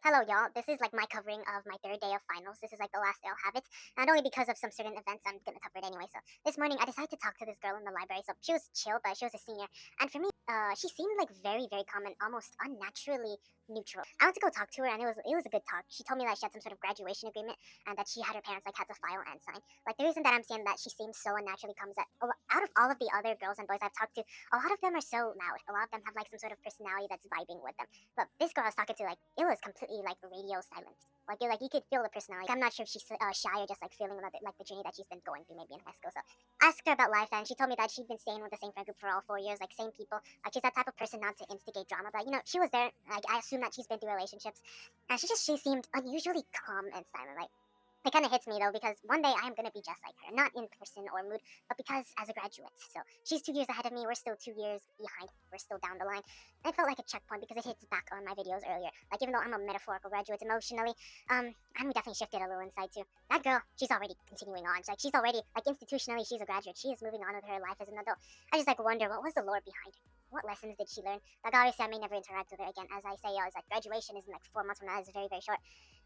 Hello, y'all. This is like my covering of my third day of finals. This is like the last day I'll have it. Not only because of some certain events I'm gonna cover it anyway. So this morning I decided to talk to this girl in the library. So she was chill, but she was a senior. And for me, she seemed like very, very calm and almost unnaturally neutral. I went to go talk to her, and it was a good talk. She told me that she had some sort of graduation agreement, and that she had her parents like had to file and sign. Like the reason that I'm saying that she seems so unnaturally calm is that out of all of the other girls and boys I've talked to, a lot of them are so loud. A lot of them have like some sort of personality that's vibing with them. But this girl I was talking to, like, it was completely like radio silence. Like you could feel the personality. I'm not sure if she's shy or just like feeling like the journey that she's been going through maybe in high school. So I asked her about life, and she told me that she'd been staying with the same friend group for all 4 years, like same people. Like she's that type of person not to instigate drama, but she was there. Like I assume that she's been through relationships, and she seemed unusually calm and silent. Like it kind of hits me though because one day I am gonna be just like her, not in person or mood, but because as a graduate. So she's 2 years ahead of me. We're still 2 years behind. We're still down the line. And it felt like a checkpoint because it hits back on my videos earlier. Like even though I'm a metaphorical graduate emotionally, I'm definitely shifted a little inside too. That girl, she's already continuing on. Like she's already like institutionally, she's a graduate. She is moving on with her life as an adult. I just like wonder what was the lore behind her. What lessons did she learn? Like obviously I may never interact with her again. As I say, I was like graduation is in like 4 months from now. It's very, very short.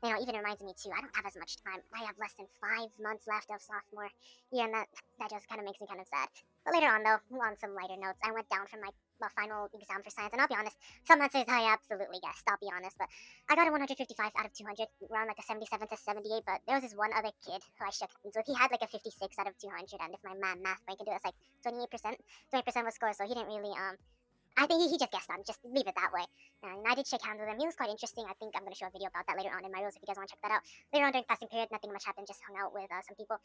Even reminds me too, I don't have as much time. I have less than 5 months left of sophomore year, and that just kind of makes me kind of sad. But later on, though, on some lighter notes, I went down from my final exam for science, and I'll be honest, some answers I absolutely guessed, I'll be honest, but I got a 155 out of 200, around like a 77 to 78, but there was this one other kid who I shook hands with. He had like a 56 out of 200, and if my math brain can do it, it's like 28%, 20% was score, so he didn't really, I think he just guessed on. Just leave it that way. And I did shake hands with him. He was quite interesting. I think I'm going to show a video about that later on in my reels if you guys want to check that out. Later on during passing period, nothing much happened. Just hung out with some people.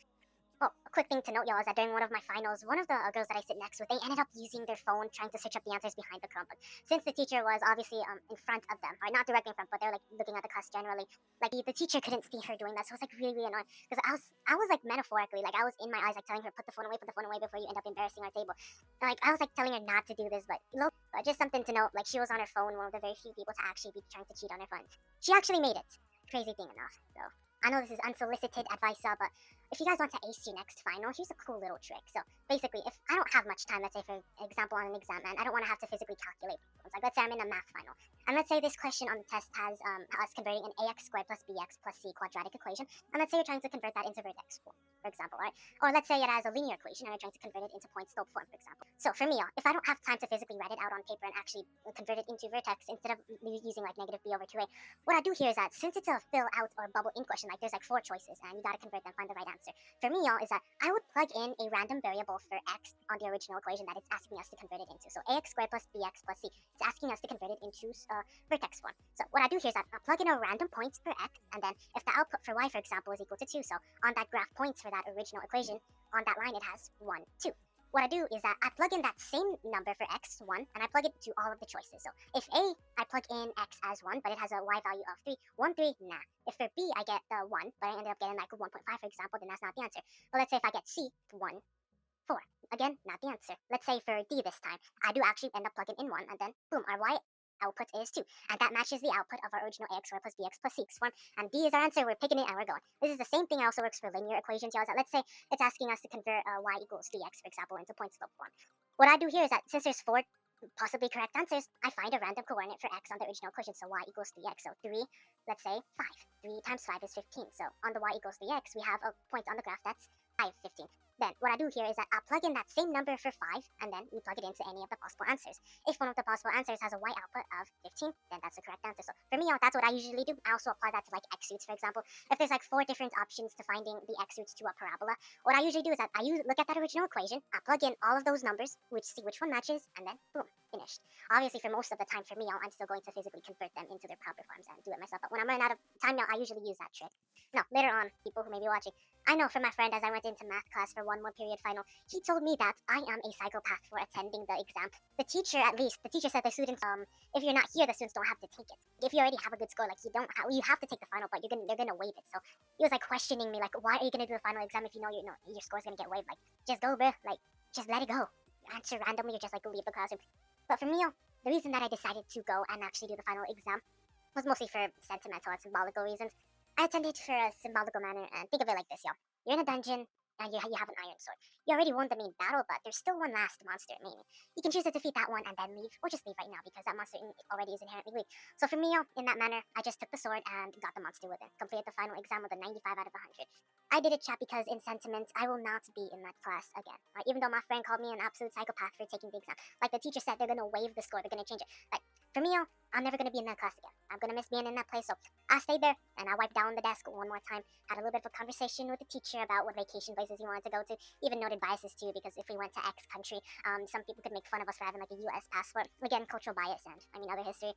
Oh, a quick thing to note, y'all, is that during one of my finals, one of the girls that I sit next with, they ended up using their phone trying to search up the answers behind the Chromebook. Since the teacher was obviously in front of them, or not directly in front, but they're like looking at the class generally, like the teacher couldn't see her doing that, so it was like really, really annoying. Because I was like metaphorically, like I was in my eyes, like telling her, put the phone away before you end up embarrassing our table. Like I was like telling her not to do this, but just something to note, like she was on her phone, one of the very few people to actually be trying to cheat on her phone. She actually made it. Crazy thing enough, so. I know this is unsolicited advice, but if you guys want to ace your next final, here's a cool little trick. So basically, if I don't have much time, let's say for example on an exam, and I don't want to have to physically calculate problems. Like let's say I'm in a math final, and let's say this question on the test has us converting an ax squared plus bx plus c quadratic equation, and let's say you're trying to convert that into vertex form, for example, right? Or let's say it has a linear equation, and you're trying to convert it into point slope form, for example. So for me, if I don't have time to physically write it out on paper and actually convert it into vertex instead of using like negative b over 2a, what I do here is that since it's a fill out or bubble in question, like there's like 4 choices and you gotta convert them, find the right answer. For me, y'all, is that I would plug in a random variable for x on the original equation that it's asking us to convert it into. So ax squared plus bx plus c, it's asking us to convert it into vertex form. So what I do here is that I plug in a random point for x, and then if the output for y, for example, is equal to 2, so on that graph points for that original equation, on that line it has 1, 2. What I do is that I plug in that same number for x, 1, and I plug it to all of the choices. So if A, I plug in x as 1, but it has a y value of 3, 1, 3, nah. If for B, I get the 1, but I ended up getting like 1.5, for example, then that's not the answer. But let's say if I get C, 1, 4. Again, not the answer. Let's say for D this time, I do actually end up plugging in 1, and then boom, our y output is 2. And that matches the output of our original ax squared plus bx plus c form. And D is our answer. We're picking it and we're going. This is the same thing that also works for linear equations, y'all. Let's say it's asking us to convert y equals dx, for example, into point slope form. What I do here is that since there's 4 possibly correct answers, I find a random coordinate for x on the original equation. So y equals 3x. So 3, let's say 5. 3 times 5 is 15. So on the y equals 3x, we have a point on the graph that's 5, 15. Then what I do here is that I plug in that same number for 5, and then we plug it into any of the possible answers. If one of the possible answers has a y output of 15, then that's the correct answer. So for me, that's what I usually do. I also apply that to like x roots, for example. If there's like 4 different options to finding the x roots to a parabola, what I usually do is that look at that original equation, I plug in all of those numbers, see which one matches, and then boom, finished. Obviously, for most of the time, for me, I'm still going to physically convert them into their proper forms and do it myself. But when I'm running out of time now, I usually use that trick. Now, later on, people who may be watching, I know from my friend as I went into math class for one more period final, he told me that I am a psychopath for attending the exam. The teacher said the students, if you're not here, the students don't have to take it. If you already have a good score, like you have to take the final, but they're gonna waive it. So he was like questioning me, like, why are you gonna do the final exam if you know your score's gonna get waived? Like, just go, bro. Like, just let it go. Answer randomly or just like leave the classroom. But for me, the reason that I decided to go and actually do the final exam was mostly for sentimental and symbolical reasons. I attended for a symbolical manner, and think of it like this, y'all. You're in a dungeon, and you have an iron sword. You already won the main battle, but there's still one last monster remaining. You can choose to defeat that one and then leave, or just leave right now because that monster already is inherently weak. So for me, in that manner, I just took the sword and got the monster with it. Completed the final exam with a 95 out of 100. I did it, chat, because in sentiment, I will not be in that class again. Right? Even though my friend called me an absolute psychopath for taking the exam. Like the teacher said, they're gonna waive the score, they're gonna change it. Like, for me, I'm never gonna be in that class again. I'm gonna miss being in that place, so I stayed there and I wiped down the desk one more time. Had a little bit of a conversation with the teacher about what vacation places he wanted to go to. Even noted biases too, because if we went to X country, some people could make fun of us for having like a U.S. passport. Again, cultural bias and other history.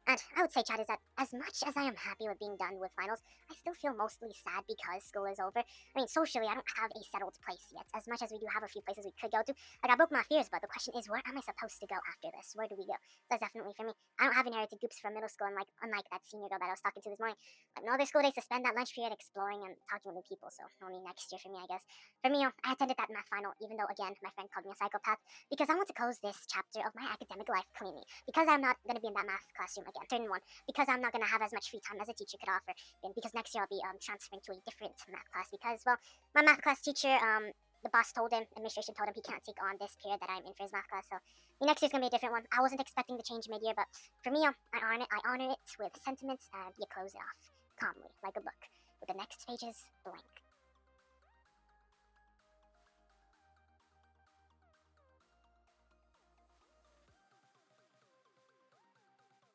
And I would say, Chad, is that as much as I am happy with being done with finals, I still feel mostly sad because school is over. I mean, socially, I don't have a settled place yet, as much as we do have a few places we could go to. Like, I broke my fears, but the question is, where am I supposed to go after this? Where do we go? That's definitely for me. I don't have inherited groups from middle school, and unlike that senior girl that I was talking to this morning. Like, no other school days to spend that lunch period exploring and talking with new people, so only next year for me, I guess. For me, I attended that math final, even though, again, my friend called me a psychopath, because I want to close this chapter of my academic life cleanly. Because I'm not going to be in that math classroom again, turn one. Because I'm not going to have as much free time as a teacher could offer. And because next year I'll be transferring to a different math class. Because, well, my math class teacher, the boss told him, administration told him he can't take on this period that I'm in for his math class. So the next year's going to be a different one. I wasn't expecting the change mid-year, but for me, I honor it with sentiments, and you close it off calmly, like a book, with the next pages blank.